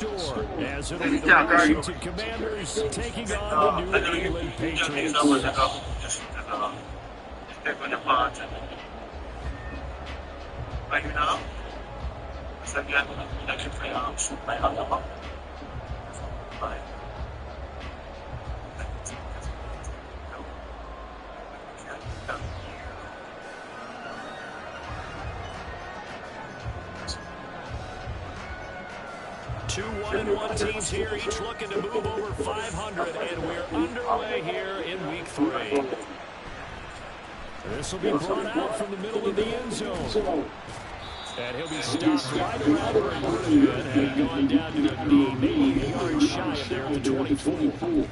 store as it'll be the Washington Commanders taking on the New England Patriots. Two 1-1 teams here, each looking to move over 500, and we're underway here in Week 3. This will be brought out from the middle of the end zone. And he'll be stopped right around where he would have been had he gone down to a knee, maybe a yard shy of there at the 24.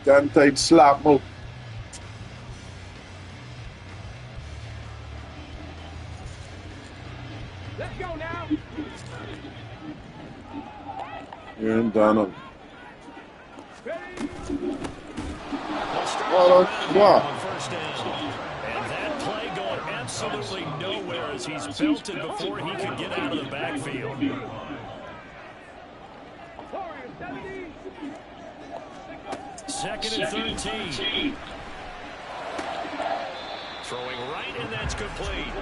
Damn tight slap move. Let's go now. Aaron Donald. What? And that play going absolutely nowhere as he's belted before he could get out of the backfield. Second and 13. Throwing right, and that's complete.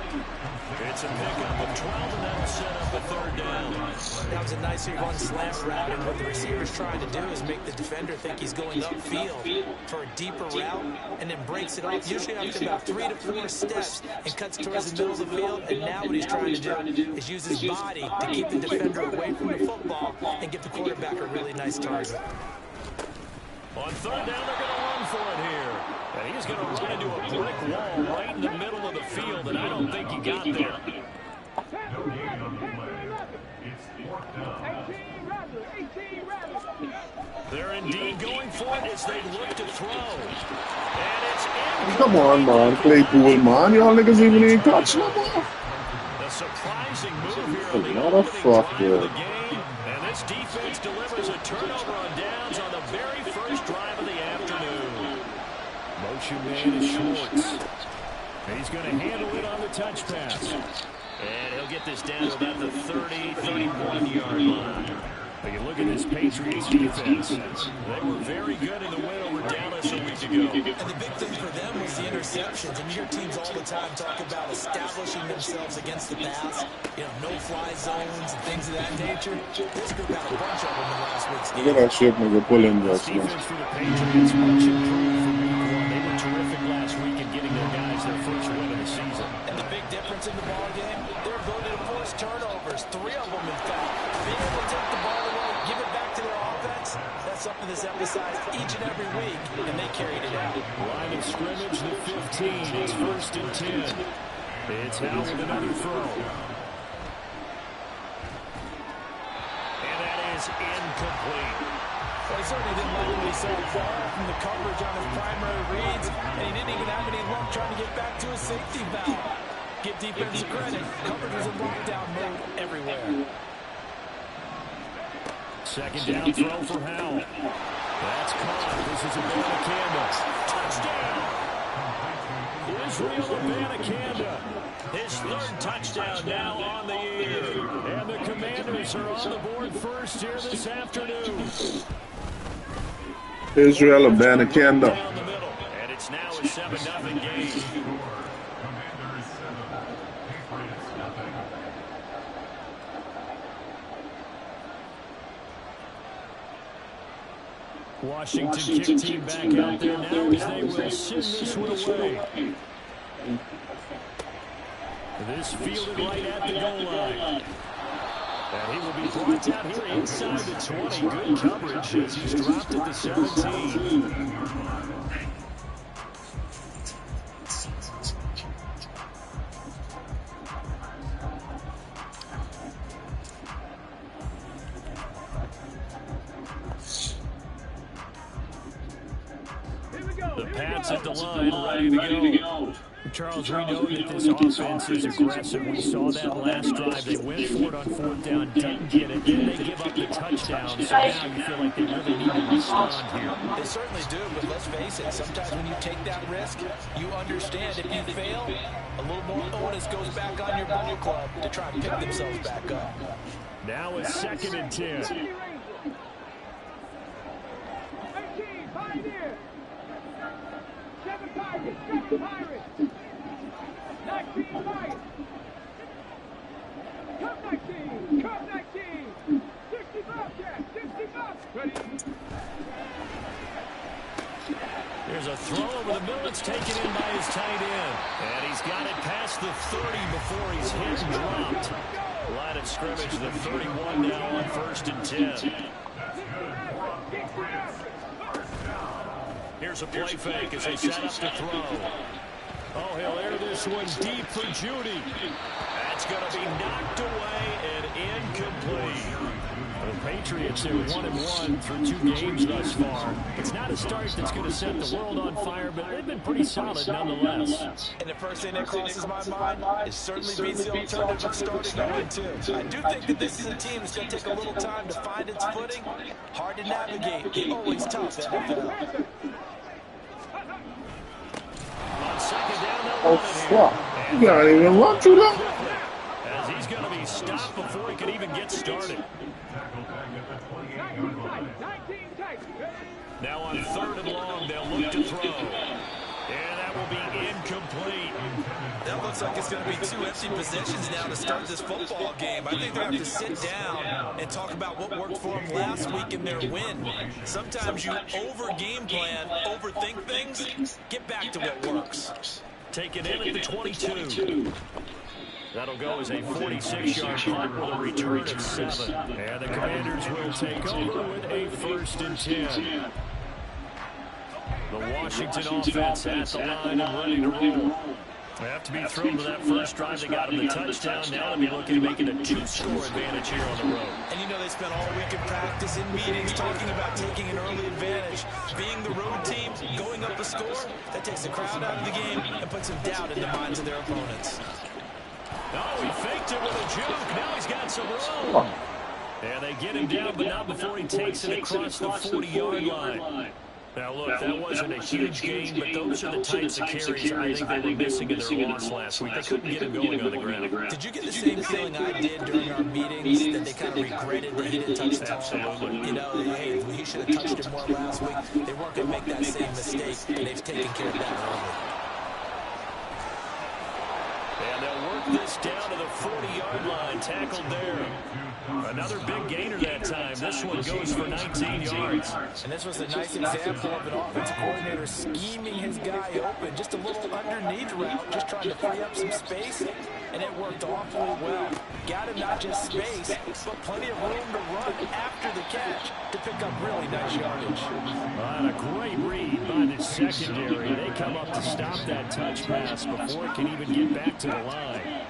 It's a pickup of 12, and that'll set up a third down. That was a nice run slant route, and what the receiver's trying to do is make the defender think he's going upfield for a deeper route, and then breaks it off, usually after about 3 to 4 steps, and cuts towards the middle of the field. And now what he's trying to do is use his body to keep the defender away from the football and give the quarterback a really nice target. On third down, they're going to run for it here. And he's going to run into a brick wall right in the middle of the field, and I don't think he got there. They're indeed going for it as they look to throw. And it's in. Come on, man. Play cool, man. Y'all niggas even ain't touch no more. A surprising move here on the motherfucker. of the game. And this defense delivers a turnover on downs on the very first drive of the afternoon. Motion man is Schwartz. He's going to handle it on the touch pass. And he'll get this down to about the 30, 31-yard line. But you look at this Patriots defense. They were very good in the win over Dallas a week ago. And the big thing for them was the interceptions. And you hear teams all the time talk about establishing themselves against the pass. You know, no-fly zones and things of that nature. This group had a bunch of them in last week's game. Look at that shit nigga pulling just. Defense for the Patriots much improved from week 1. They were terrific last week in getting their guys their first win of the season. And the big difference in the ball game, their ability to force turnovers. 3 of them, in fact. Being able to take the ball away, give it back to their offense, that's something that's emphasized each and every week, and they carried it out. Line of scrimmage, the 15. It's 1st and 10. It's Howell with another throw. And that is incomplete. Well, he certainly didn't like what he saw far from the coverage on his primary reads, and he didn't even have any luck trying to get back to his safety valve. Give defensive credit. Coverage was in lockdown mode everywhere. Second down throw for Howell. That's caught. This is Abanikanda. Touchdown! Israel Abanikanda. His 3rd touchdown now on the year. And the Commanders are on the board first here this afternoon. Israel Abanikanda. Down the middle. And it's now a 7-0 game. Washington kick team back out there now as they will send this one away. This fielded right at the goal line. And he will be brought out here inside the 20. Good coverage as he's dropped at the 17. The pads at the line, ready to go. Charles, we know that this offense is aggressive. We saw that last drive. They went for it on 4th down, didn't get it. Then they give up the touchdown. So now you feel like they really need to respond here. They certainly do, but let's face it. Sometimes when you take that risk, you understand if you fail, a little more onus goes back on your ball club to try and pick themselves back up. Now it's 2nd and 10. There's a throw over the middle. It's taken in by his tight end. And he's got it past the 30 before he's hit and dropped. Line of scrimmage, the 31 now on 1st and 10. Here's a play fake as they set up to throw. Oh, he'll air this one deep for Judy. That's going to be knocked away and incomplete. The Patriots are 1-1 through 2 games thus far. It's not a start that's going to set the world on fire, but they've been pretty solid nonetheless. And the first thing that crosses my mind is certainly beats the alternative of starting 0-2. I do think that this is a team that's going to take a little time to find its footing. Hard to navigate. Always tough, NFL. On 2nd down, Oh, fuck. You gotta even run through that. as he's going to be stopped before he can even get started. Now on 3rd and long, they'll look to throw. And that will be incomplete. That looks like it's going to be 2 empty possessions now to start this football game. I think they have to sit down and talk about what worked for them last week in their win. Sometimes you over-game plan, overthink things, get back to what works. Take it in at the 22. That'll go as a 46-yard punt with a return of 7. And the Commanders will take over with a 1st and 10. The Washington offense at the line and ready to roll. They have to be thrilled with that first drive. They got him the touchdown. Now they'll be looking to make it a 2-score advantage here on the road. And you know they spent all week in practice, in meetings, talking about taking an early advantage. Being the road team, going up a score, that takes the crowd out of the game and puts some doubt in the minds of their opponents. Oh, he faked it with a juke. Now he's got some room. And they get him down, but not before he takes it across the 40-yard line. Now, look, that wasn't a huge gain, but those are the types of carries I think they were missing in their loss last week. They couldn't get him going on the ground. Did you get the same feeling I did during our meetings, that they kind of regretted that he didn't touch that? Absolutely. You know, hey, he should have touched it more last week. They weren't going to make that same mistake, and they've taken care of that early. And they'll work this down to the 40-yard line, tackled there. Another big gainer that time. This one goes for 19 yards. And this was a nice example of an offensive coordinator scheming his guy open. Just a little underneath route, just trying to free up some space, and it worked awfully well. Got him not just space, but plenty of room to run after the catch to pick up really nice yardage. And a great read by the secondary. They come up to stop that touch pass before it can even get back to the line.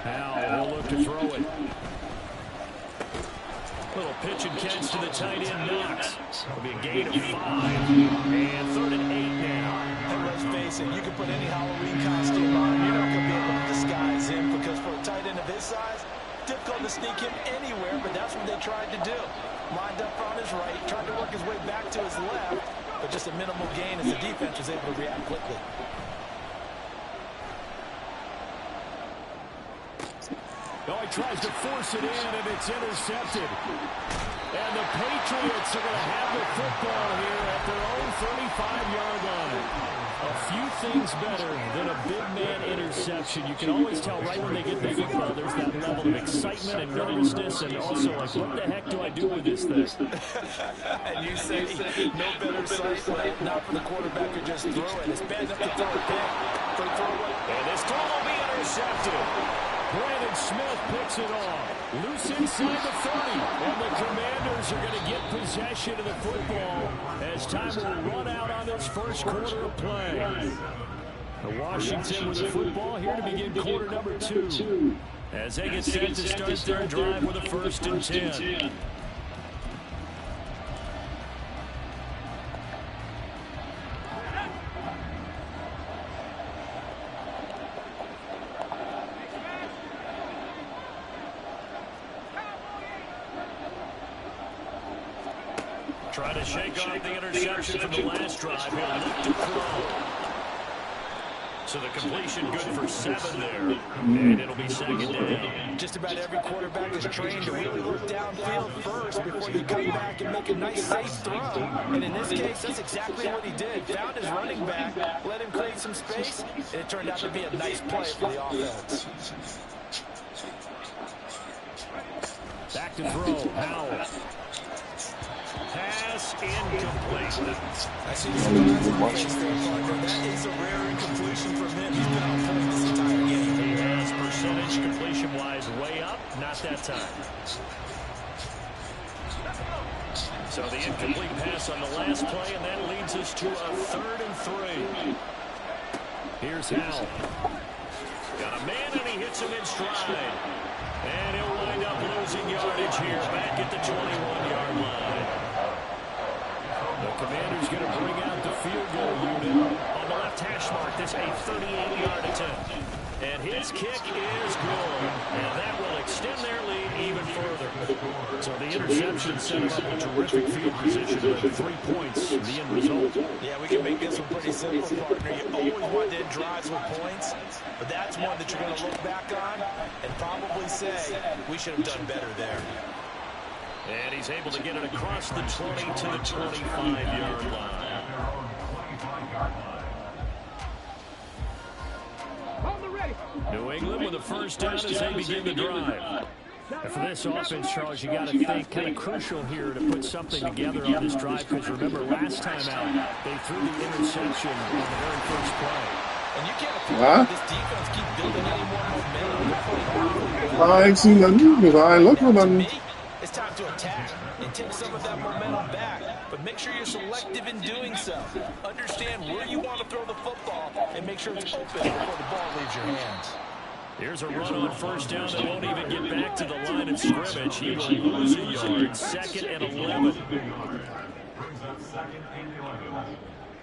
Now he'll look to throw it. Little pitch and catch to the tight end, Knox. It'll be a gain of 5. And 3rd and 8 now. And let's face it, you can put any Halloween costume on, you're not going to be able to disguise him, because for a tight end of his size, difficult to sneak him anywhere, but that's what they tried to do. Lined up on his right, tried to work his way back to his left, but just a minimal gain as the defense was able to react quickly. Oh, he tries to force it in, and it's intercepted. And the Patriots are going to have the football here at their own 35-yard line. A few things better than a big man interception. You can always tell right when they get the football, there's that level of excitement and nervousness, and also like, what the heck do I do with this thing? And you say, no better sight, not for the quarterback to just throw it. It's bad enough to throw a pick. And this throw will be intercepted. Brandon Smith picks it off. Loose inside the 30. And the Commanders are going to get possession of the football as time will run out on this first quarter of play. The Washington with the football here to begin quarter number 2. As they get set to start their drive with a 1st and 10. Try to shake off the interception from the last drive. He'll look to throw. So the completion good for 7 there. And it'll be second down. Just about every quarterback is trained to really look downfield first before you come back and make a nice safe throw. And in this case, that's exactly what he did. Found his running back, let him create some space, and it turned out to be a nice play for the offense. Back to throw. Howell. Pass incomplete. I see some guys there, partner. That is a rare incompletion from him. He's been on point this entire game. He has percentage completion-wise way up. Not that time. So the incomplete pass on the last play, and that leads us to a 3rd and 3. Here's Howell. Got a man, and he hits him in stride. And he'll wind up losing yardage here back at the 21-yard line. The Commander's going to bring out the field goal unit on the left hash mark. This a 38-yard attempt. And his kick is good. And that will extend their lead even further. So the interception set up a terrific field position with 3 points, the end result. Yeah, we can make this one pretty simple, partner. You always want to end drives with points, but that's one that you're going to look back on and probably say, we should have done better there. And he's able to get it across the 20 to the 25-yard line. New England with a first down as they begin the drive. And for this offense, Charles, you got to think kind of crucial here to put something together on this drive, because remember last time out they threw the interception on the very first play. And you can't afford this defense keep building any more momentum. I ain't seen nothing because I ain't looking at nothing. It's time to attack and take some of that momentum back. But make sure you're selective in doing so. Understand where you want to throw the football and make sure it's open before the ball leaves your hands. Here's a run on first down that won't even get back to the line of scrimmage. He will lose a yard. 2nd and 11.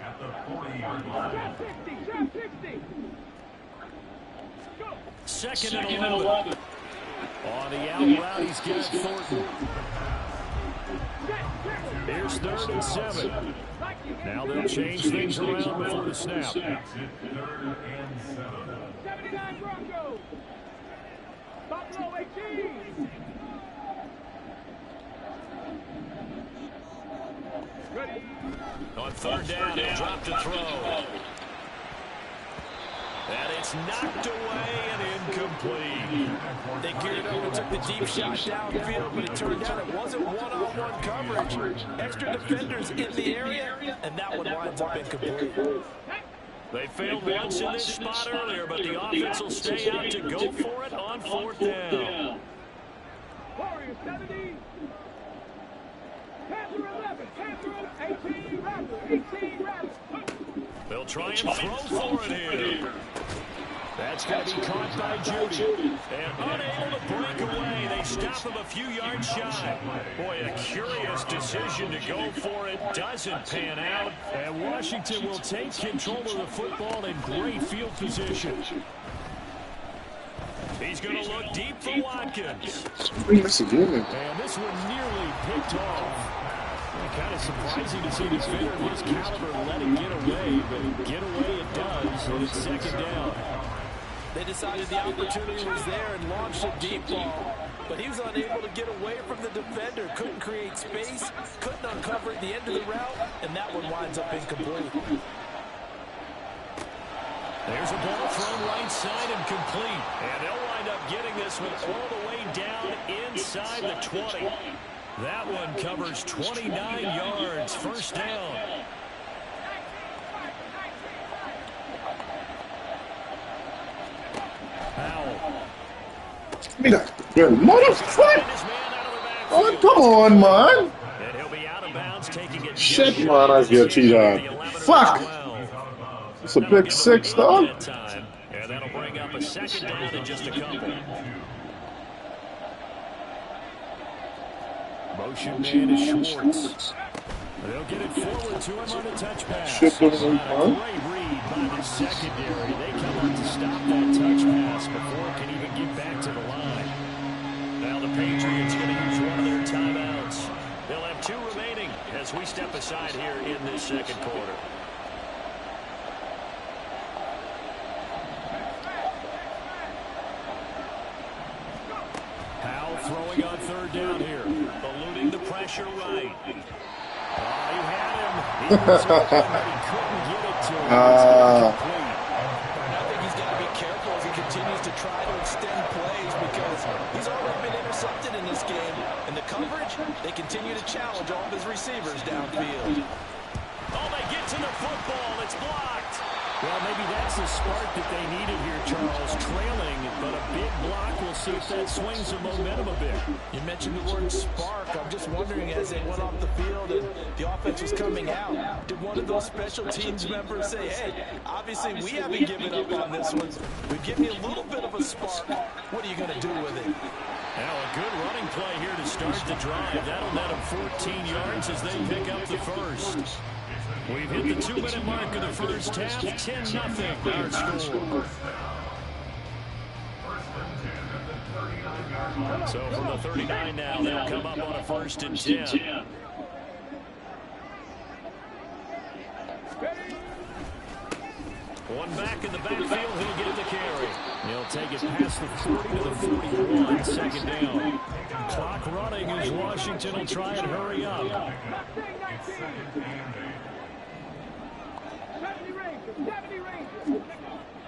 At the 40-yard line. 2nd and 11. On the out route, he's got Thornton. Here's 3rd and 7. Now they'll change things around before the snap. 3rd and 7. 79 Broncos. Buffalo 18. Ready. On 3rd down, he'll drop to throw. And it's knocked away and incomplete. They geared up and took the deep shot downfield, but it turned out it wasn't one-on-one coverage. Extra defenders in the area, and that one winds up incomplete. They failed once in this spot earlier, but the offense will stay out to go for it on 4th down. Warriors 70. Panther 11. Panther 18. Raptor 18. Raptor. They'll try and throw for it here. That's going to be caught by Judy. And unable to break away. They stop him a few yards shy. Boy, a curious decision to go for it. Doesn't pan out. And Washington will take control of the football in great field position. He's going to look deep for Watkins. And this one nearly picked off. Kind of surprising to see the defender of his caliber let it get away, but get away it does, and it's 2nd down. They decided the opportunity was there and launched a deep ball, but he was unable to get away from the defender, couldn't create space, couldn't uncover at the end of the route, and that one winds up incomplete. There's a ball thrown right side and complete, and they'll wind up getting this one all the way down inside the 20. That one covers 29 yards, 1st down. Howell. Give me that. Good motherfucker. Oh, come on, man. And he'll be out of bounds, taking it. Shit, man, I get cheated. Fuck. It's a big 6, dog. And that'll bring up a 2nd down in just a couple. Motion man is Schwartz. They'll get it forward to him on a touch pass. Shit, Great read by the secondary. They come up to stop that touch pass before it can even get back to the line. Now the Patriots going to use one of their timeouts. They'll have 2 remaining as we step aside here in this second quarter. Powell throwing on 3rd down here. Eluding the pressure right. Oh, he had him. He was open, but he couldn't get it to him. It's incomplete. I think he's got to be careful as he continues to try to extend plays because he's already been intercepted in this game. And the coverage, they continue to challenge all of his receivers downfield. Oh, they get to the football. It's blocked. Well, maybe that's the spark that they needed here, Charles. Trailing, but a big block. We'll see if that swings the momentum a bit. You mentioned the word spark. I'm just wondering, as they went off the field and the offense was coming out, did one of those special teams members say, hey, obviously we haven't given up on this one. We've given you a little bit of a spark. What are you going to do with it? Now a good running play here to start the drive. That'll net them 14 yards as they pick up the first. We've hit the 2-minute mark of the first half. 10-0 our score. So from the 39 now, they'll come up on a 1st and 10. One back in the backfield, he'll get the carry. He'll take it past the 40 to the 41, 2nd down. Clock running as Washington will try and hurry up.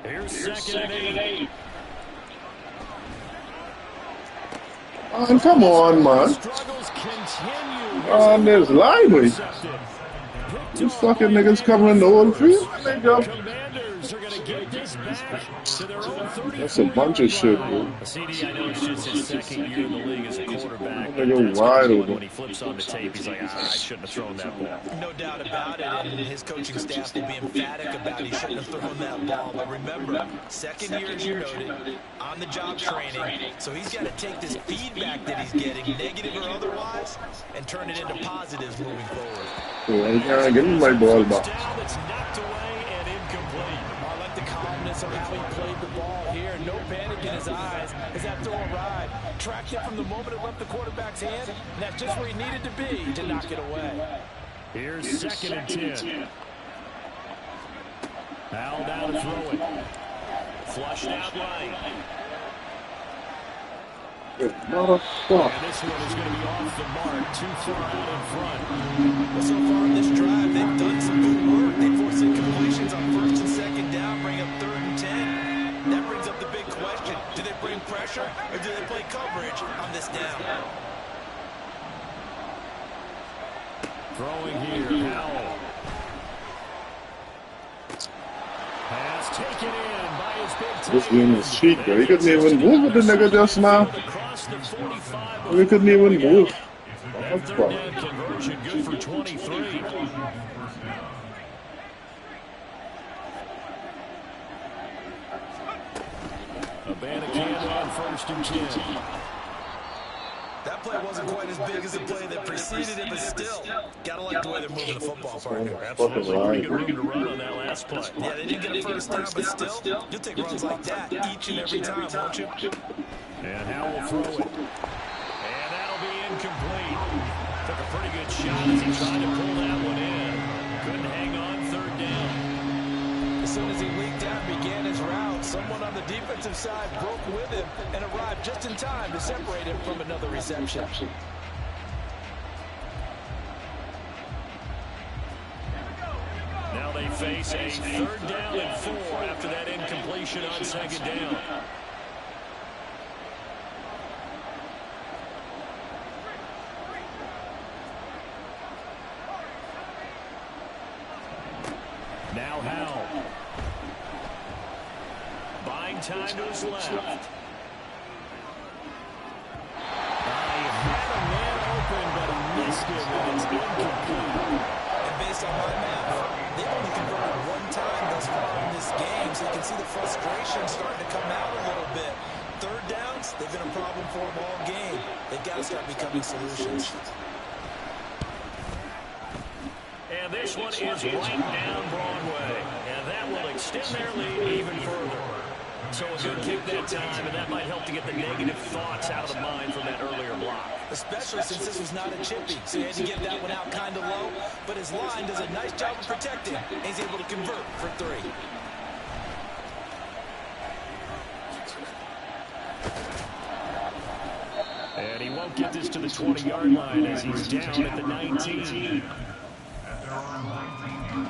Here's 2nd and 8. Come on, man. Struggles continue. On this lively. These fucking niggas covering the whole field. Commanders are going to get this back to their own 30. That's a bunch of shit, dude. CD, I know it's just his 2nd year in the league as a quarterback. Nigga wide open. When he flips on the tape, he's like, I shouldn't have thrown that ball. No doubt about it, and his coaching staff will be emphatic about he shouldn't have thrown that ball. But remember, 2nd year, as you noted, on-the-job training, so he's got to take this feedback that he's getting, negative or otherwise, and turn it into positives moving forward. Yeah, give me my ball back. It's knocked away and incomplete. I like the calmness of how he played the ball here. No panic in his eyes as that throw arrived. Tracked it from the moment it left the quarterback's hand, and that's just where he needed to be to knock it away. Here's 2nd and 10. Powell down to throw it. Flushed out right. Motherfucker. And this one is going to be off the mark, too far out in front. Well, so far in this drive, they've done some good work. They forced incompletions on 1st and 2nd down, bring up 3rd and 10. That brings up the big question. Do they bring pressure, or do they play coverage on this down? Throwing here, Powell. Pass taken in by his big tight. This game is cheap, bro. He couldn't even move with the nigga just now. We couldn't even move. That 3rd down conversion good for 23. Abanikanda on 1st and 10. That play wasn't quite as big as the play that preceded it, but still, gotta like the way they're moving the football, partner. Absolutely, pretty good room to run on that last play. Yeah, they didn't get a 1st down, but still, you'll take runs like that each and every time, won't you? And now we'll throw it. And that'll be incomplete. Took a pretty good shot as he tried to pull that one in. Couldn't hang on 3rd down. As soon as he leaked out and began his route, someone on the defensive side broke with him and arrived just in time to separate him from another reception. Now they face a 3rd down and 4 after that incompletion on 2nd down. Now Howell. Buying time to his left. He had a man open, but he missed him, and it's incomplete. And based on my math, they've only converted 1 time thus far in this game, so you can see the frustration starting to come out a little bit. 3rd downs, they've been a problem for them all game. They've got to start becoming solutions. And this one is right down Broadway. And that will extend their lead even further. So a good kick that time, and that might help to get the negative thoughts out of the mind from that earlier block. Especially since this was not a chippy, so he had to get that one out kind of low. But his line does a nice job of protecting, and he's able to convert for 3. And he won't get this to the 20-yard line as he's down at the 19. At their own 19-yard line.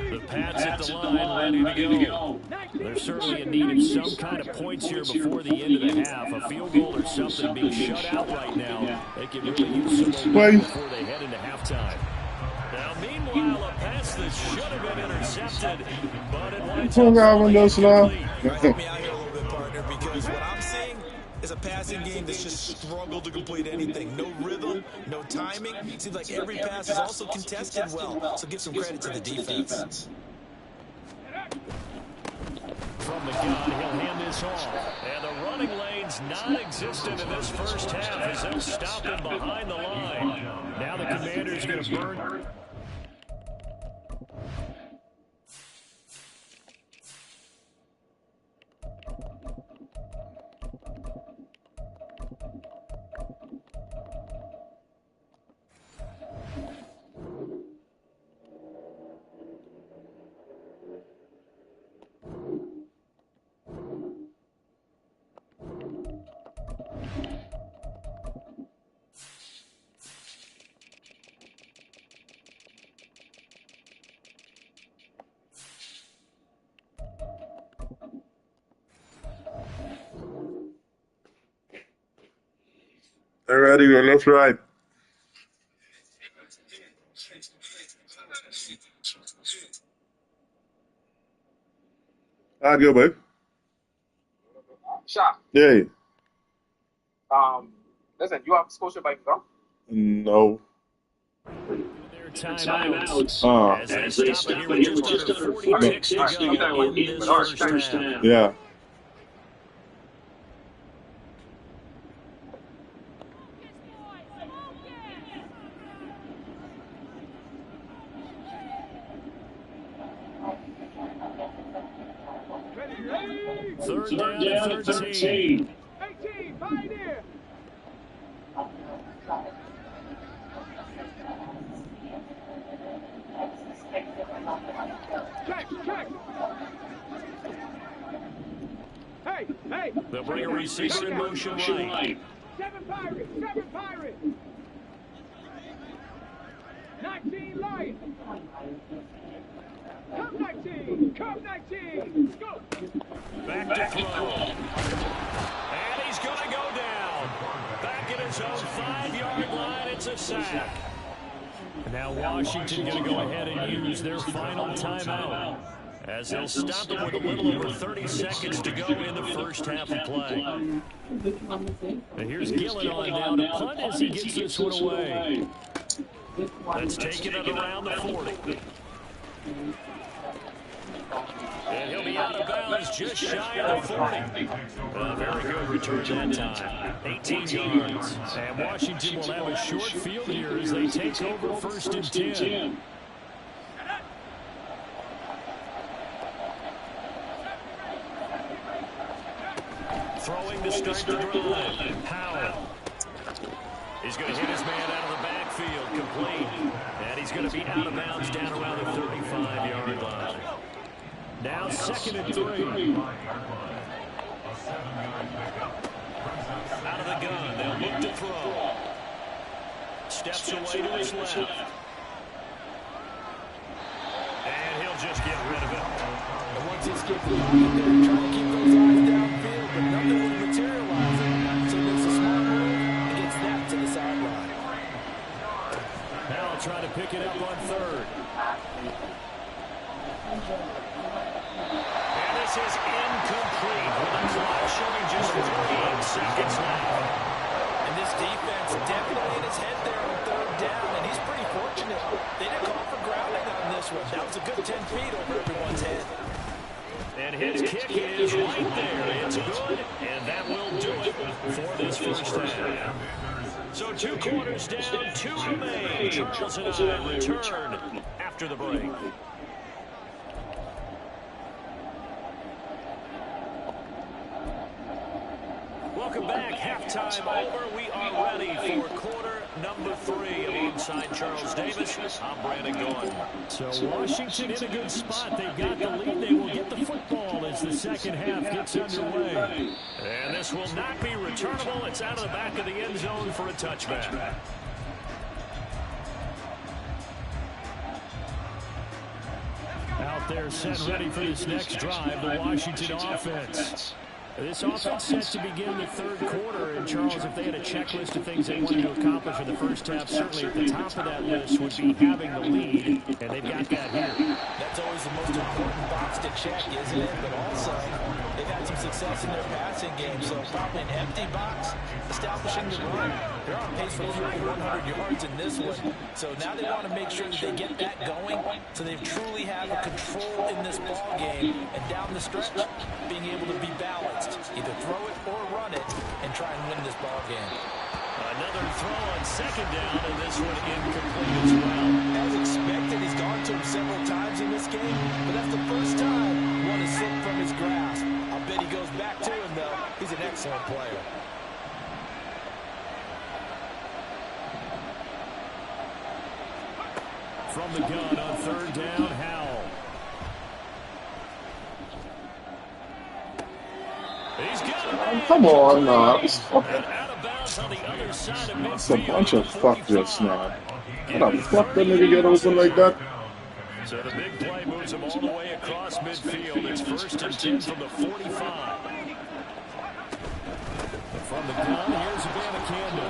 The Pats at the line, ready to go. They're certainly in need of some kind of points here before the end of the half. A field goal or something being shut out right now. They can really use some momentum before they head into halftime. Now, meanwhile, a pass that should have been intercepted, but it winds up falling incomplete. Help me out here a little bit, partner, because what I'm seeing is a passing game that's just struggled to complete anything. No rhythm, no timing. It seems like every pass is also contested well, so give some credit to the defense. From the gun, he'll hand this off. And the running lane's non-existent in this first half as they'll stop him behind the line. Now the Commander's going to burn. All right, go left, right. How'd it go, babe? Shot. Yeah. Listen, you have Scotia by go? No. Their timeouts. As they stop it here with just under 40 ticks to go in this first half. Yeah. Third down and 13. 18, Pioneer. Check. Hey. They'll bring a receiver in motion right. 7 Pirates. 19 Lions. Come 19. Go. Back to throw. And he's going to go down. Back at his own 5-yard line. It's a sack. And now Washington going to go ahead and use their final timeout as they'll stop it with a little over 30 seconds to go in the first half of play. And here's Gillen on now to punt as he gets this one away. Let's take it at around the 40. And he'll be out of bounds just shy of the 40. Very good return that time. 18 yards. And Washington will have a short field here as they take over first and 10. Throwing to start the drive. Powell. He's going to hit his man out of the backfield, complete. And he's going to be out of bounds down around the 35-yard line. Now 2nd and 3. Out of the gun, they'll look to throw. Steps away to his left. And he'll just get rid of it. And once he's kicked the line, they're trying to keep those eyes downfield, but nothing will materialize. So he makes a smart move and gets that to the sideline. Now I'll try to pick it up on 3rd. And this is incomplete with the clock showing just 48 seconds left. And this defense definitely in his head there on 3rd down, and he's pretty fortunate. They didn't call for grounding on this one. That was a good 10 feet over everyone's head. And his kick is right there. It's good, and that will do it. for this first half. So 2 quarters down, 2 remain. Charles and I return after the break. Welcome back. Halftime over. We are ready for quarter number 3 alongside Charles Davis. I'm Brandon Gordon. So Washington in a good spot. They've got the lead. They will get the football as the second half gets underway. And this will not be returnable. It's out of the back of the end zone for a touchback. Out there set ready for this next drive, the Washington offense. This offense set to begin the third quarter, and Charles, if they had a checklist of things they wanted to accomplish in the first half, certainly at the top of that list would be having the lead, and they've got that here. That's always the most important box to check, isn't it? But also, they've had some success in their passing game, so probably an empty box, establishing the run. They're on pace for fewer than 100 yards in this one, so now they want to make sure that they get that going, so they truly have a control in this ball game, and down the stretch, being able to be balanced. Either throw it or run it and try and win this ball game. Another throw on second down, and this one incomplete as well. As expected, he's gone to him several times in this game, but that's the first time one has slipped from his grasp. I'll bet he goes back to him, though. He's an excellent player. From the gun on third down, Howell. He's got it. Come on, out of bounds on the other side of midfield. That's a bunch of fuck this now. How the fuck that nigga get open like that? So the big play moves him all the way across midfield. It's 1st and 10 from the 45. From the gun, here's Abanikanda.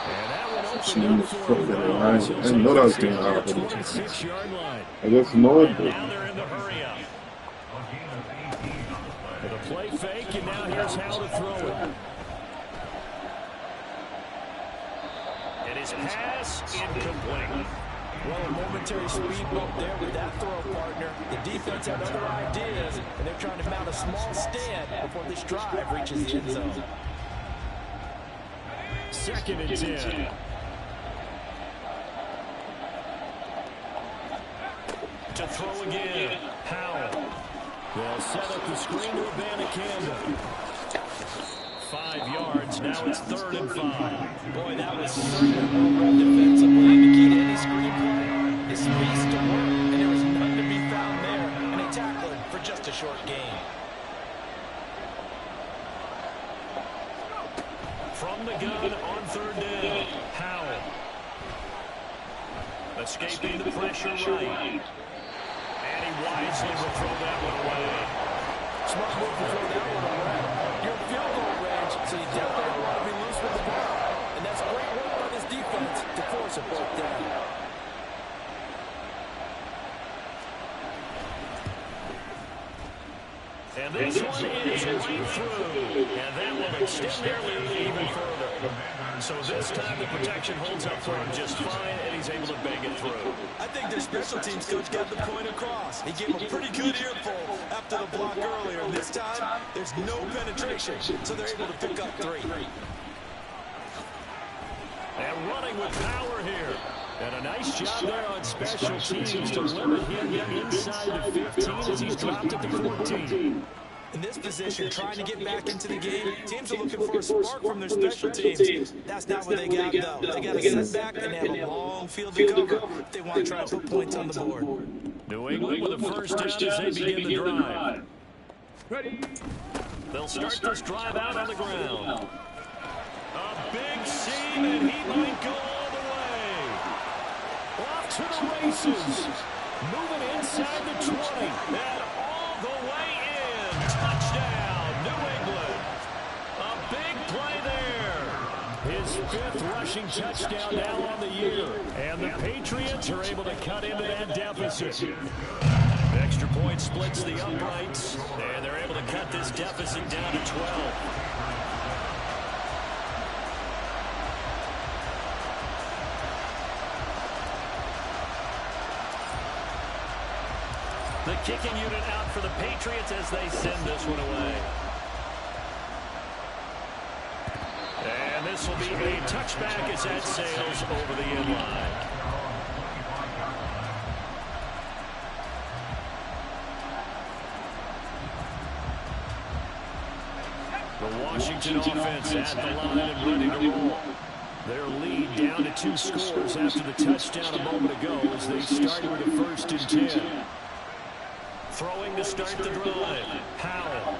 And that one opened up for him. I didn't know that was going to happen. 26-yard line. I just know it. Now they're in the hurry up. With a play fake, and now here's how to throw it. And his pass incomplete. Well, a momentary speed bump there with that throw, partner. The defense had other ideas, and they're trying to mount a small stand before this drive reaches the end zone. 2nd and 10. To throw again, Howell. They'll set up the screen to Abanikanda. 5 yards, now it's 3rd and 5. Boy, that was certainly well-run defensively. The key to any screen play is space to work, and there was none to be found there, and they tackled him for just a short gain. From the gun on 3rd down, Howell. Escaping the pressure right. And he wisely will throw that one away. Smart move to throw that one away. You're in field goal range, so you definitely don't want to be loose with the ball. And that's great work by this defense to force a fourth down. And this one is right through. And that will extend their lead even further. So this time the protection holds up for him just fine, and he's able to bang it through. I think their special teams coach got the point across. He gave a pretty good earful after the block earlier. And this time, there's no penetration, so they're able to pick up 3. And running with power here. And a nice job there on special teams to limit him inside the 15 as he's dropped at the 14. In this position, trying to get back into the game, teams are looking for a spark from their special teams. That's not what they got, though. They got a setback, and they have a long field to cover if they want to try to put points on the board. New England with a first down as they begin the drive. They'll start this drive out on the ground. A big seam, and he might go all the way. Off to the races. Moving inside the 20. And all the way in. Touchdown, New England. A big play there. His 5th rushing touchdown now on the year. And the Patriots are able to cut into that deficit. The extra point splits the uprights. And they're able to cut this deficit down to 12. The kicking unit out for the Patriots as they send this one away. this will be a touchback as that sails over the end line. The Washington offense at the line and ready to roll. Their lead down to 2 scores after the touchdown a moment ago as they started with a 1st and 10. Throwing to start the drive. Howell.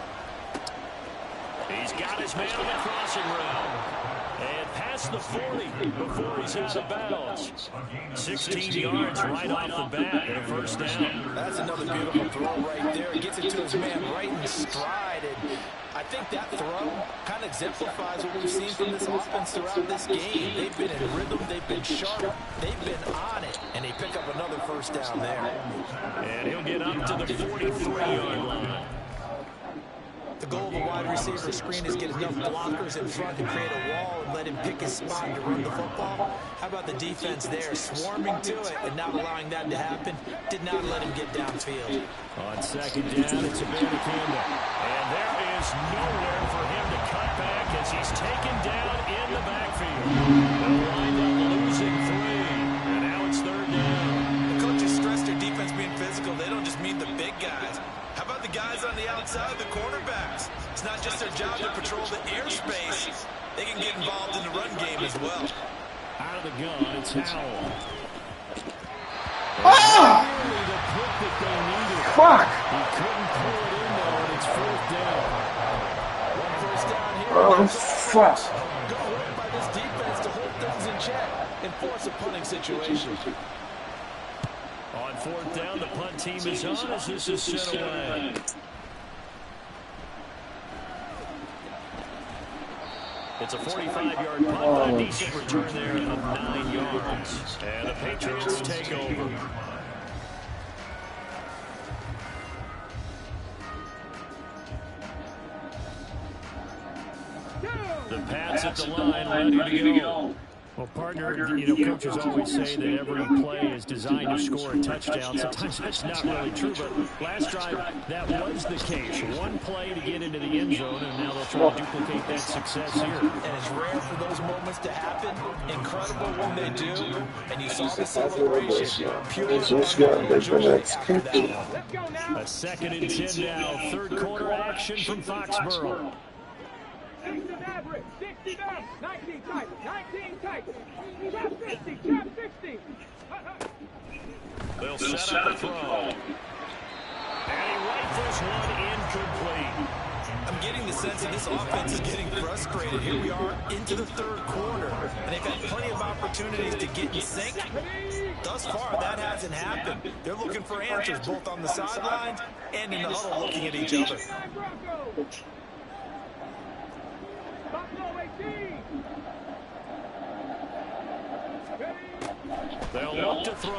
He's got his man on the crossing route. And past the 40 before he's out of bounds. 16 yards right off the bat and a 1st down. That's another beautiful throw right there. He gets it to his man right in stride. And I think that throw kind of exemplifies what we've seen from this offense throughout this game. They've been in rhythm. They've been sharp. They've been on it. And they pick up another 1st down there. And he'll get up to the 43-yard line. The goal of a wide receiver screen is get enough blockers in front to create a wall and let him pick his spot to run the football. How about the defense there, swarming to it and not allowing that to happen? Did not let him get downfield. On 2nd down, it's a Bailey Campbell. And there is nowhere for him to cut back as he's taken down in the backfield. They'll wind up losing 3. And now it's 3rd down. The coaches stress their defense being physical. They don't just mean the big guys. How about the guys on the outside, the cornerbacks? It's not just their job to patrol the airspace. They can get involved in the run game as well. Out of the gun, it's Howell. Ah! Really the pick that they needed. Fuck! He couldn't pull it in, though, and it's 4th down. One 1st down here. Oh, fuck. Good work by this defense to hold things in check and force a punting situation. On 4th down, the punt team is on as this is sent away. It's a 45-yard punt, but a decent return there of 9 yards. And the Patriots take over. The Pats at the line, ready to go. Well, partner, you know, coaches always say that every play is designed to score a touchdown. Sometimes that's not really true, but last drive, that was the case. One play to get into the end zone, and now they'll try to duplicate that success here. And it's rare for those moments to happen. Incredible when they do. And you saw the celebration. Pure joy after that one. A 2nd and 10 now. 3rd quarter action from Foxborough. 60 average, 60 down, 19 tight, 19 tight, trap 50, trap 50. They'll set up a throw. And he rifles one incomplete. I'm getting the sense that this offense is getting frustrated. Here we are into the 3rd quarter, and they've had plenty of opportunities to get in sync. Thus far, that hasn't happened. They're looking for answers both on the sidelines and in the huddle looking at each other. They'll look to throw.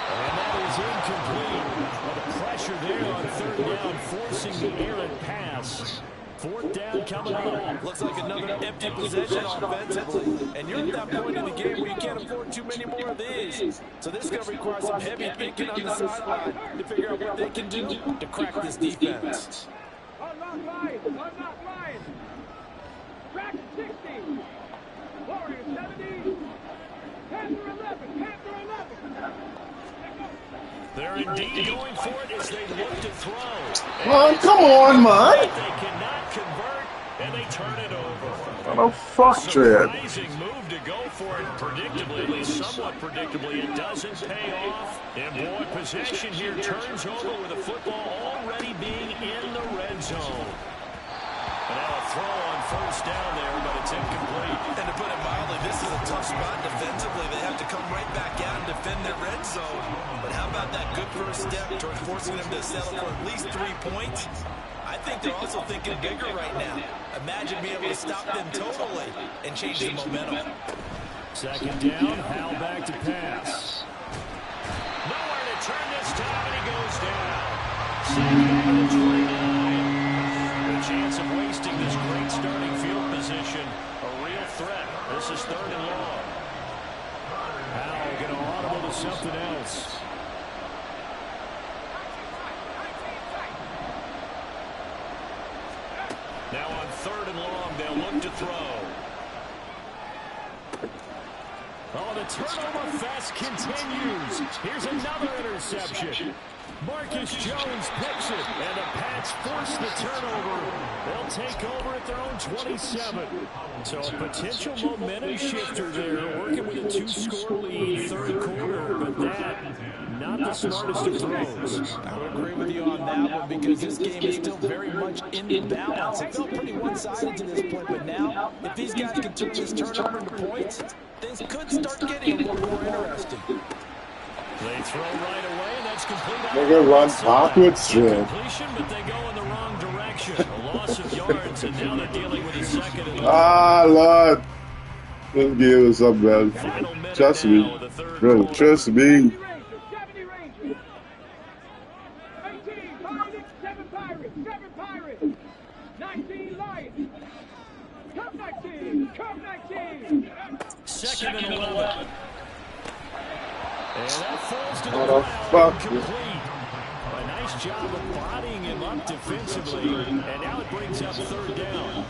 And that is incomplete. Well, the pressure there on 3rd down, forcing the errant pass. 4th down coming up. Looks like another empty possession offensively. And you're at that point in the game where you can't afford too many more of these. So this is going to require some heavy thinking on the sideline to figure out what they can do to crack this defense. Unlock line, unlock line. Track 60. Warriors 70. Panther 11, Panther 11. They're indeed going for it as they look to throw. Oh, come on, man. They cannot convert, and they turn it over. What a fuck, Chad. Surprising move to go for it predictably, at least somewhat predictably. It doesn't pay off. And boy, possession here turns over with the football already being in the red zone. And now a throw on 1st down there, but it's incomplete. And to put it mildly, this is a tough spot defensively. They have to come right back out and defend their red zone. But how about that good 1st step towards forcing them to settle for at least 3 points? I think they're also thinking bigger right now. Imagine being able to stop them totally and change the momentum. 2nd down, Howell back to pass. Nowhere to turn this time, and he goes down. Sacked by the 29. A chance of wasting this great starting field position. A real threat. This is 3rd and long. Howell going to audible to something else. Now on 3rd and long, they'll look to throw. Oh, the turnover fest continues. Here's another interception. Marcus Jones picks it, and the Pats force the turnover. They'll take over at their own 27. So a potential momentum shifter there, working with a 2-score lead, third quarter, but that, not the smartest of throws. I would agree with you on that one because this game is still very much in the balance. It felt pretty one-sided to this point, but now, if these guys can turn this turnover into points, things could start getting a little more interesting. They throw right away, and that's complete. Nigga run backwards, man. Completion, but they go in the wrong direction. A loss of yards, and now they're dealing with a second and long. Ah, Lord. This game is up, man. Trust me. Bro, trust me. 70 Rangers. 18 Pirates, 7 Pirates, 7 Pirates. 19 Lions. Cup 19, Cup 19. Second and 11. And that falls to the What the ground, fuck? incomplete. A nice job of bodying him up defensively, and now it brings up third down.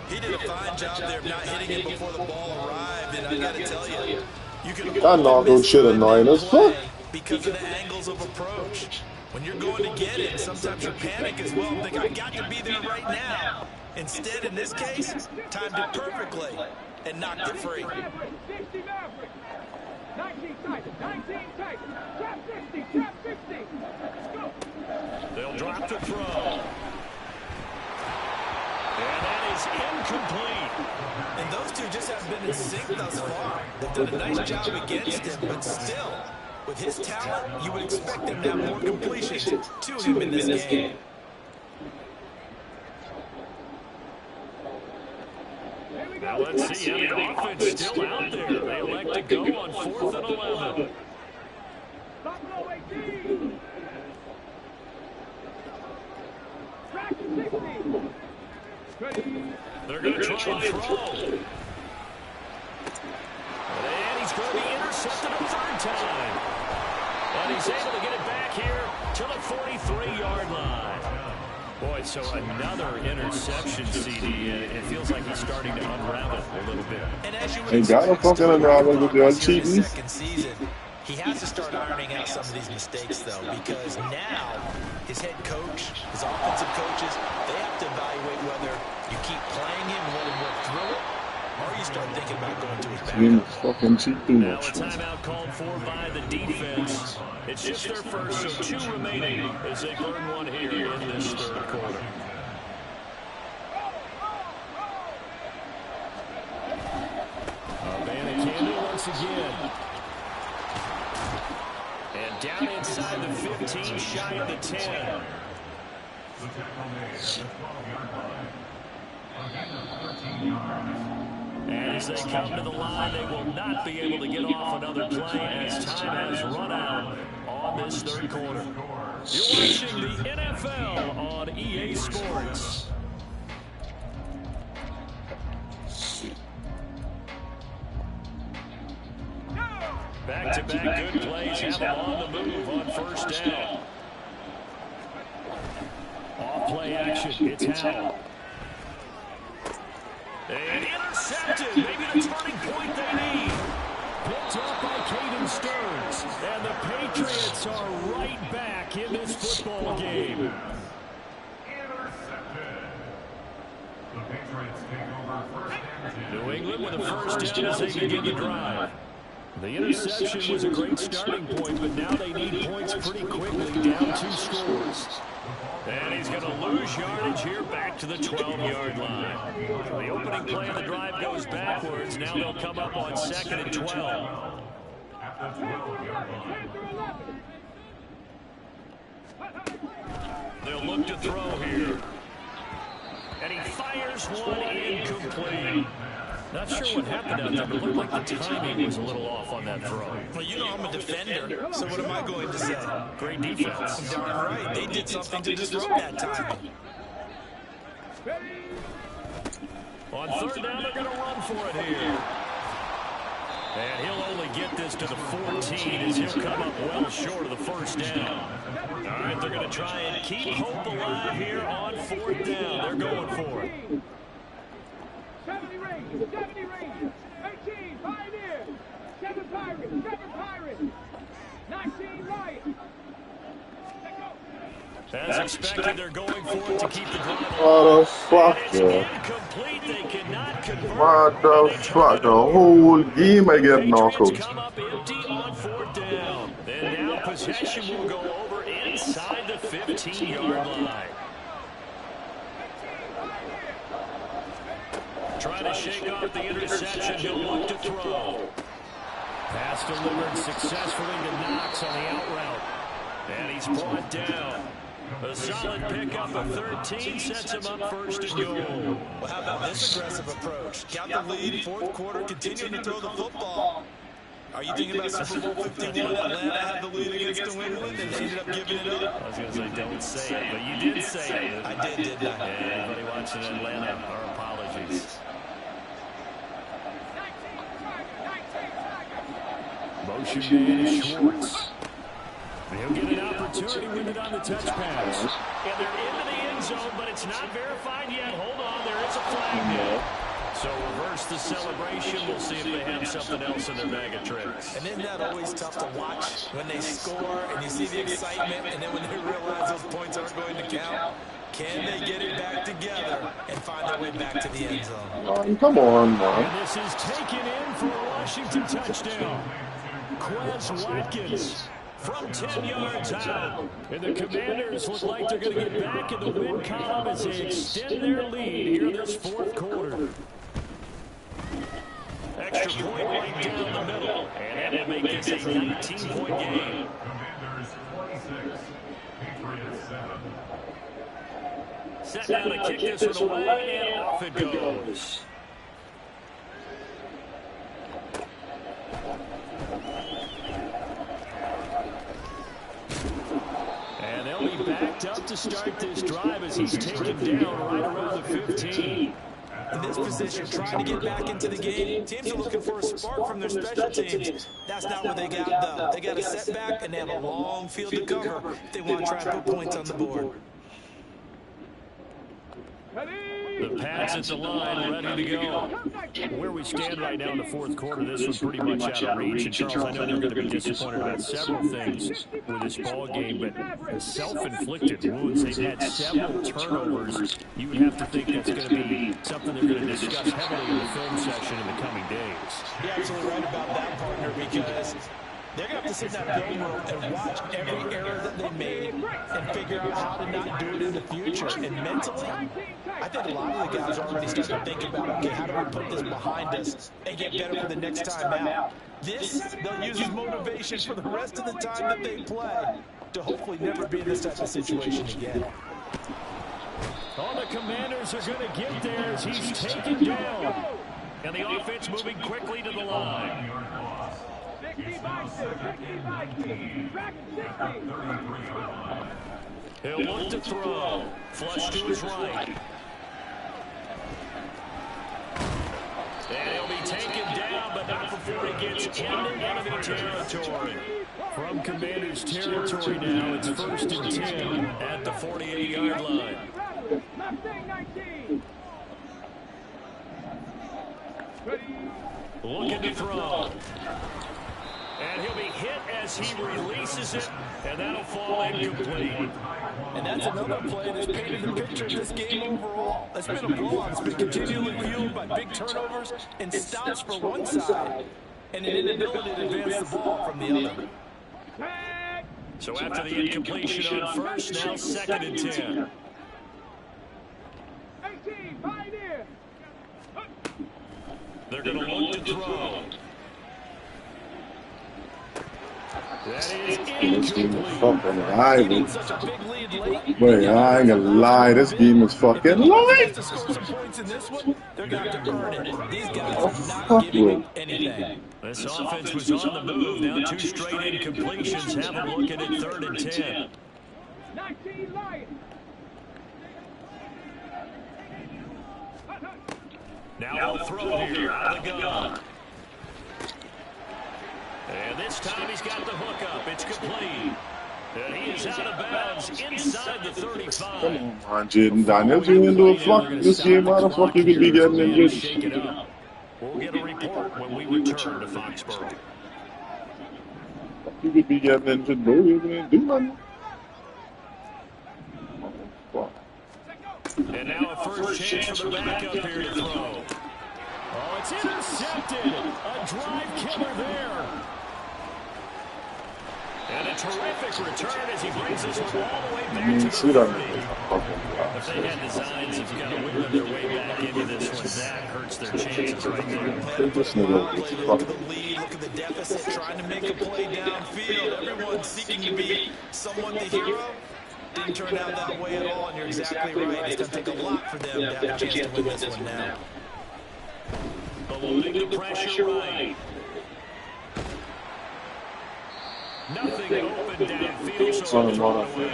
He did a fine job there of not hitting it before the ball arrived, and I got to tell you, you can That knockout shit annoying as fuck. because of the angles of approach. When you're going to get it, sometimes you panic as well and think, I got to be there right now. Instead, in this case, timed it perfectly and knocked it free. 60 Mavericks. 19 Titans, 19 Titans. Trap 50, trap 50. Go. They'll drop the throw. And that is incomplete. And those two just haven't been in sync thus far. They've done a nice job against him, but still, with his talent, you would expect them to have more completions to him in this game. Now let's see how the offense still out there. They elect to go on 4th and 11. Buffalo 18. Track 60. Ready. They're going to try and throw. And he's going to be intercepted a third time. And he's able to get it back here to the 43-yard line. Boy, so another interception, CD. It feels like he's starting to unravel a little bit. And as you would Ain't got no fucking unravel with your cheating. second season, he has to start ironing out some of these mistakes, though, because now his head coach, his offensive coaches, they have to evaluate whether you keep playing him and let him work through it, or you start thinking about going to his Him backup. fucking cheat too Now a much. timeout called for by the defense. It's just their first, so 2 remaining as they burn one here in this third quarter. Candle once again. And down inside the 15, shy of the 10. The tackle made at the 12-yard line. A gain of 13 yards. And as they come to the line, they will not be able to get off another play as time has run out on this third quarter. You're watching the NFL on EA Sports. Back-to-back good plays have them on the move on first down. Off-play action, it's Howell. And intercepted, maybe the turning point they need. Picked up by Caden Stearns. And the Patriots are right back in this football game. Intercepted. The Patriots take over first and 10. New England with a first down as they begin the drive. The interception was a great starting point, but now they need points pretty quickly, down 2 scores. And he's going to lose yardage here back to the 12-yard line. The opening play of the drive goes backwards. Now they'll come up on 2nd and 12. At the 12-yard line. They'll look to throw here. And he fires one incomplete. Not sure what happened out there, but it looked like the timing was a little off on that throw. Well, you know I'm a defender, so what am I going to say? Great defense. Darn right, they did something to disrupt that timing. On third down, they're going to run for it here. And he'll only get this to the 14 as he'll come up well short of the first down. All right, they're going to try and keep hope alive here on 4th down. They're going for it. 70 Rangers, 18, Pioneers. 7 Pirates. 7 Pirates. 19 Lions. As expected, they're going for it to keep the drive alive. Motherfucker. Incomplete. They cannot convert. Motherfucker. The whole game I get knocked Patriots out. come up empty on 4th down. And now possession will go over inside the 15-yard line. Trying to shake off the interception. He'll look to throw. Pass delivered successfully to Knox on the out route. And he's brought down. A solid pickup of 13 sets him up 1st and goal. Well, how about this aggressive approach? Count the lead, 4th quarter, continuing to throw the football. Are you thinking about Super Bowl 51? Atlanta had the lead against New England and they ended up giving it up? I was going to say, don't say it, but you did say it. I did, didn't I? Yeah, anybody watching Atlanta, our apologies. Motion man is Schwartz. He'll get an opportunity with it on the touch pass. And they're into the end zone, but it's not verified yet. Hold on, there is a flag there. So reverse the celebration. We'll see if they have something else in their bag of tricks. And isn't that always tough to watch when they score and you see the excitement, and then when they realize those points aren't going to count? Can they get it back together and find their way back to the end zone? Come on, man. And this is taken in for a Washington touchdown. Quez Watkins from 10 yards out. And the Commanders look like they're going to get back in the win column as they extend their lead here in this 4th quarter. Extra point right down the middle. And it makes this a 19-point game. Commanders 26, Patriots 7. Set down to kick this one away, and off it goes. And they'll be backed up to start this drive as he's taken down right around the 15. In this position, trying to get back into the game, teams are looking for a spark from their special teams. That's not what they got, though. They got a setback, and they have a long field to cover if they want to try and put points on the board. The Pats at the line, ready to go. Where we stand right now in the 4th quarter, this was pretty much out of reach. And Charles, I know they're going to be disappointed about several things with this ball game, but the self-inflicted wounds, they've had several turnovers. You would have to think that's going to be something they're going to discuss heavily in the film session in the coming days. You're absolutely right about that, partner, because they're going to have to sit in that film room and watch every error that they made and figure out how to not do it in the future. And mentally, I think a lot of the guys are already starting to think about, okay, how do we put this behind us and get better for the next time out? This, they'll use as motivation for the rest of the time that they play to hopefully never be in this type of situation again. All the Commanders are going to get there as he's taken down. And the offense moving quickly to the line. He'll look to throw. Flush to his right. And he'll be taken down, but not before he gets into enemy territory. From Commanders territory now, it's 1st and 10 at the 48-yard line. Looking to throw. And he'll be hit as he releases it, and that'll fall incomplete. And that's another play that's painted the picture of this game overall. It's been a blowout. It's been continually fueled by big turnovers and stops for one side and an inability to advance the ball from the other. So after the incompletion on 1st, now 2nd and 10. They're going to look to throw. That is incomplete. Fucking live. Wait, I ain't gonna lie. This game is fucking live. To score some points in this one, they're going to have to earn it. These guys are not giving up anything. This offense was on the move. Now 2 straight incompletions. Have them looking at 3rd and 10. 19 Lions. Now they'll throw here out of the gun. And this time he's got the hook up. It's complete. And he is out of bounds inside the 35. Come on, Jaden Daniels. You into a fuck this game. How the fuck you could be getting in this? Shake it up. We'll get a report when we return to Foxborough. You could be getting injured, bro. You didn't do nothing. And now a first chance for the backup here to throw. Oh, it's intercepted. A drive killer there. And a terrific return as he brings this one all the way back to the 30. If they had designs of kind of wiggling their way back into this one, that hurts their chances right there. Look at the lead, look at the deficit, trying to make a play downfield. Everyone's seeking to be somewhat the hero. Didn't turn out that way at all, and you're exactly right. It's going to take a lot for them to have a chance to win this one now. Eluding the pressure right. Nothing open downfield, so it's thrown away.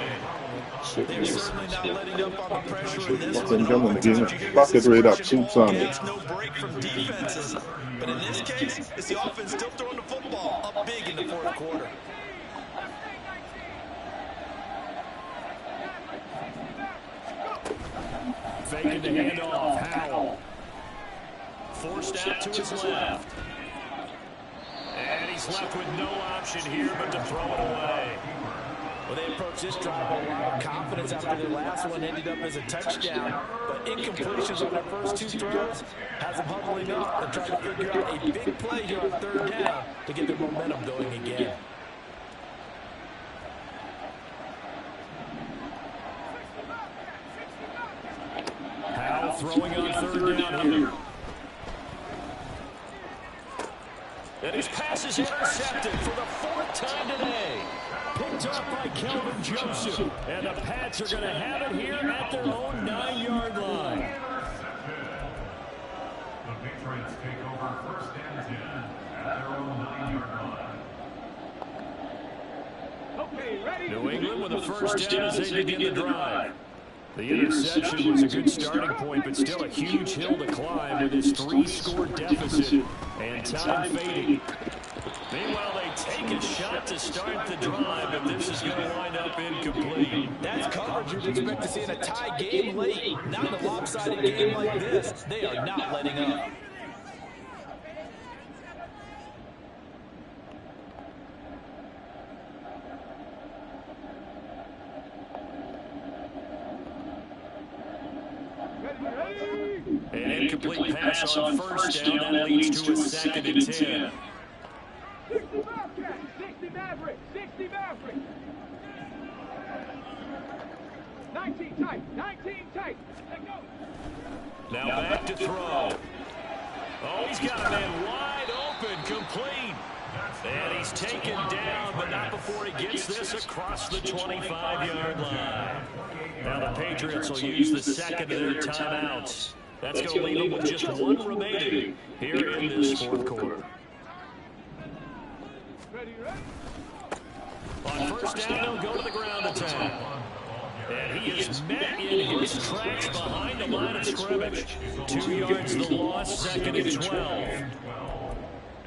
They're certainly not letting up on the pressure in this one. Bucket rate up, soups on it. It's no break from defenses. But in this case, it's the offense still throwing the football up big in the fourth quarter. Faking the handoff. Howell. Forced out to his left. And he's left with no option here but to throw it away. Well, they approached this drive with a lot of confidence after their last one ended up as a touchdown. But incompletions on their first two throws has them huddling up and trying to figure out a big play here on third down to get their momentum going again. Howell throwing on third down here. And his pass is intercepted for the fourth time today. Picked up by Kelvin Joseph. And the Pats are going to have it here at their own 9-yard line. The Patriots take over first and 10 at their own 9-yard line. Okay, ready? New England with a first down as they begin the drive. The interception was a good starting point, but still a huge hill to climb with his 3-score deficit and time fading. Meanwhile, they take a shot to start the drive, but this is going to wind up incomplete. That's coverage you'd expect to see in a tie game late. Not in a lopsided game like this. They are not letting up. An incomplete pass on first down. That leads to a 2nd and 10. 60 Bobcats, 60 Mavericks, 60 Mavericks. 19 tight, 19 tight. Let go. Now back to throw. Oh, he's got a man wide open, complete. And he's taken down, but not before he gets this across the 25-yard line. Now the Patriots will use the second of their timeouts. That's going to leave them with just one remaining here in this fourth quarter. On first down, they'll go to the ground attack. And he is met in his tracks behind the line of scrimmage. 2 yards the loss, 2nd and 12.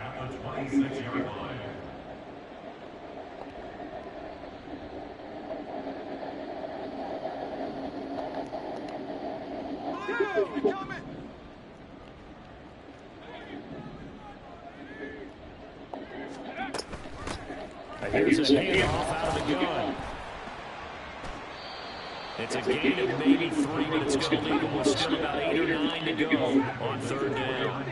At the 26-yard line. Here's a handoff out of the gun. It's a gain of maybe 3, but it's going to leave them with still about 8 or 9 to go on third down.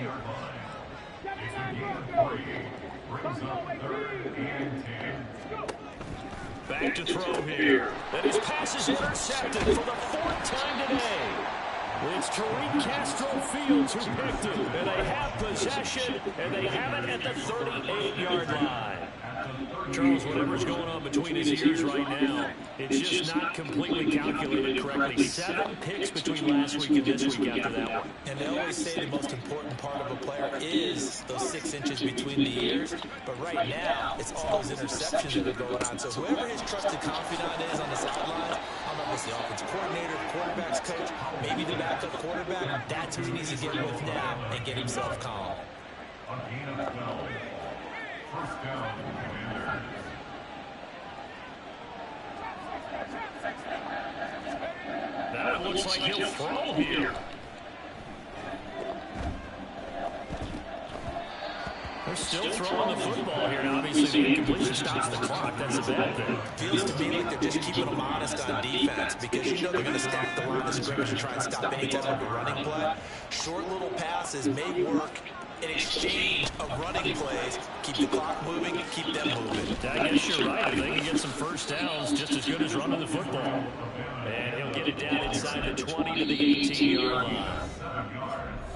Back to throw here. And his pass is intercepted for the 4th time today. It's Tariq Castro Fields who picked it. And they have possession, and they have it at the 38-yard line. Charles, whatever's going on between his ears right now, it's just not completely calculated correctly. 7 picks between last week and this week after that one. And they always say the most important part of a player is those 6 inches between the ears. But right now, it's all those interceptions that are going on. So whoever his trusted confidant is on the sidelines, I don't know if it's the offense coordinator, quarterback's coach, maybe the backup quarterback, that's who he needs to get with now and get himself calm. A gain of 12. First down, Commanders. Now it looks like he'll throw here. still throwing the football here. Now, obviously, the incompletion stops the clock. That's a bad thing. Feels to me like they're just keeping them honest on defense because you know they're going to stack the line of scrimmage and try and stop any type of a running play. Short little passes may work in exchange of running plays. Keep the clock moving, keep them moving. I guess you're right. If they can get some first downs, just as good as running the football. And he'll get it down inside the 20 to the 18-yard line.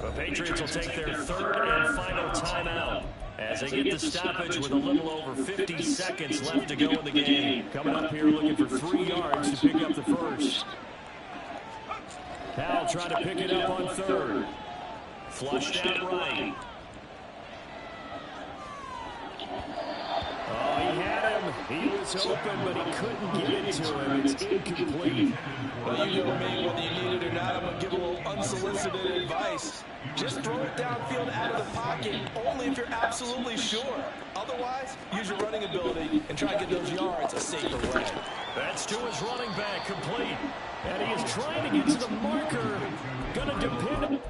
The Patriots will take their third and final timeout as they get the stoppage with a little over 50 seconds left to go in the game. Coming up here looking for 3 yards to pick up the first. Powell trying to pick it up on third. Flushed out right. Oh, he had him. He was open, but he couldn't get it to him. It's incomplete. Well, you know me, whether you need it or not, I'm going to give a little unsolicited advice. Just throw it downfield out of the pocket, only if you're absolutely sure. Otherwise, use your running ability and try to get those yards a safer way. That's to his running back, complete. And he is trying to get to the marker. Gonna depend.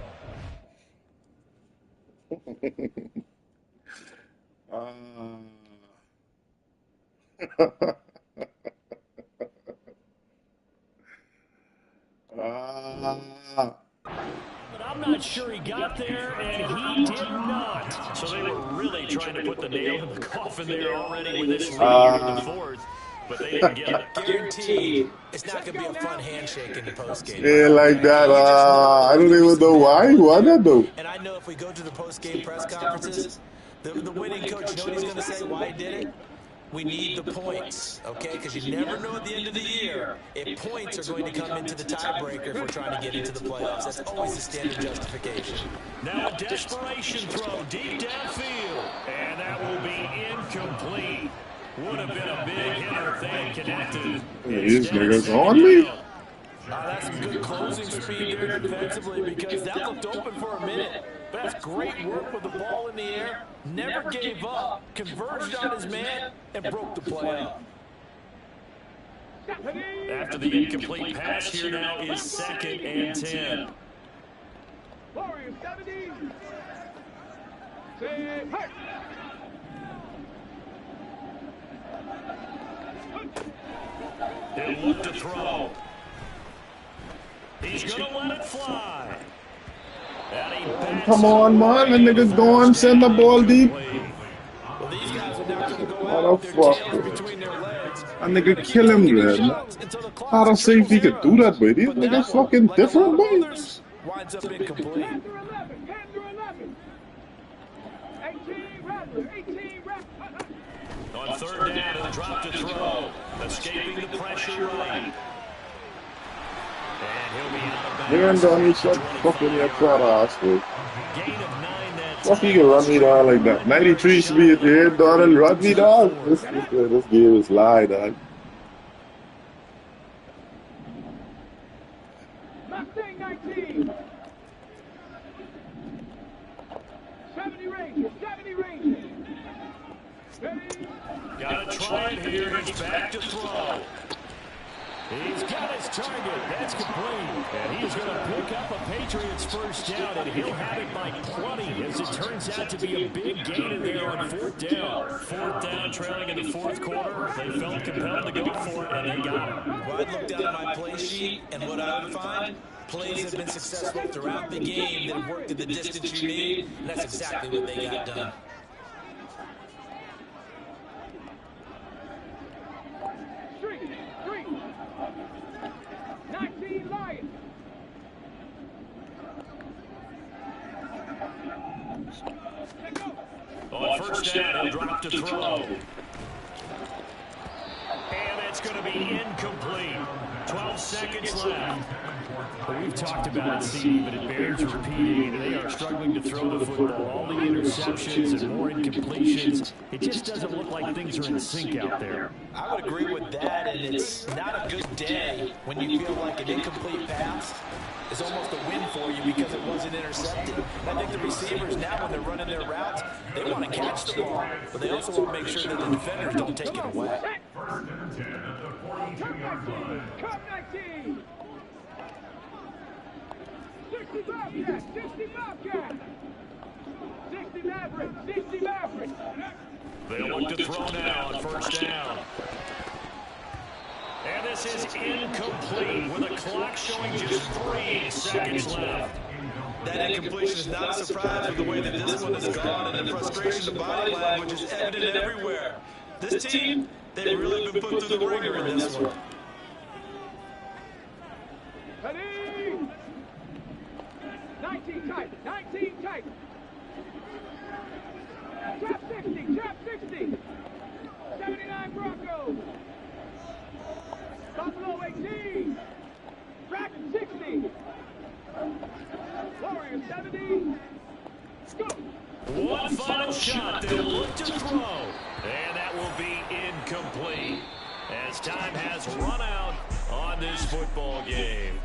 But I'm not sure he got there, and he did not. So they were really trying to put the nail in the coffin there already with this lead here in the fourth. But they didn't get it. Guaranteed, it's not going to be a fun handshake in the postgame. Yeah, like that. I don't even know why. Why not though? And I know if we go to the postgame press conferences, the winning coach knows he's going to say why he did it. We need the points, okay? Because you never know at the end of the year if points are going to come into the tiebreaker if we're trying to get into the playoffs. That's always the standard justification. Now a desperation throw deep downfield. And that will be incomplete. Would have been a big hit if they had connected. These niggas on me. That's some good closing speed there defensively because that looked open for a minute. But that's great work with the ball in the air. Never gave up, converged on his man, and broke the play up. After the incomplete pass, here now is 2nd and 10. Warriors 70. Say, hey. He'll look to throw. He's going to let it fly. Come on, man. The niggas going, send the ball deep. Well, these guys are not going to go How out the with their fuck? tails between their legs. A nigga kill him, man. How the safety could do that, boy? These niggas fucking different, boy. Winds up incomplete. 10 through 11. 10 through 11. 18 Rattler. 18 Rattler. On third down, he'll drop to throw. Escaping the pressure right. And he'll be out of bounds. Nigga done me shut fucking your crowd ass, boy. Gain of 9 that Fuck, you can run me down like that. 93 should be at the head, dog, and run me down. This game is lie, dog. Mustang 19. 70 Rangers. 70 Rangers. got to try it here. He's back to throw. He's got his target. That's complete. And he's going to pick up a Patriots first down, and he'll have it by plenty, as it turns out to be a big gain in there on 4th down. 4th down, trailing in the 4th quarter. They felt compelled to go for it, and they got it. Well, I'd look down at my play sheet, and what I would find, plays have been successful throughout the game that have worked at the distance you need, and that's exactly what they got done. On first down, he'll drop to throw. And it's going to be incomplete. 12 seconds left. Well, we've talked about it, Steve, but it bears repeating. They are struggling to throw the football. All the interceptions and more incompletions. It just doesn't look like things are in sync out there. I would agree with that, and it's not a good day when you feel like an incomplete pass is almost a win for you because it wasn't intercepted. I think the receivers now, when they're running their routes, they want to catch the ball, but they also want to make sure that the defenders don't take it away. First and 10 at the 42-yard line. Cup 19. 60 Bobcat, 60 Bobcat. 60 Maverick, 60 Maverick. They'll look to throw now on first down. And this is incomplete with the clock showing just 3 seconds left. That incompletion is not a surprise with the way that this one has gone, and the frustration, the body language is evident everywhere. This team, they've really been put through the ringer in this one. Ready? 19 tight, 19 tight. Trap 60, trap 60. 79 Broncos. Buffalo 18. Rack 60. Warriors 70. Scoop. One final shot. They'll look to throw. And that will be incomplete as time has run out on this football game.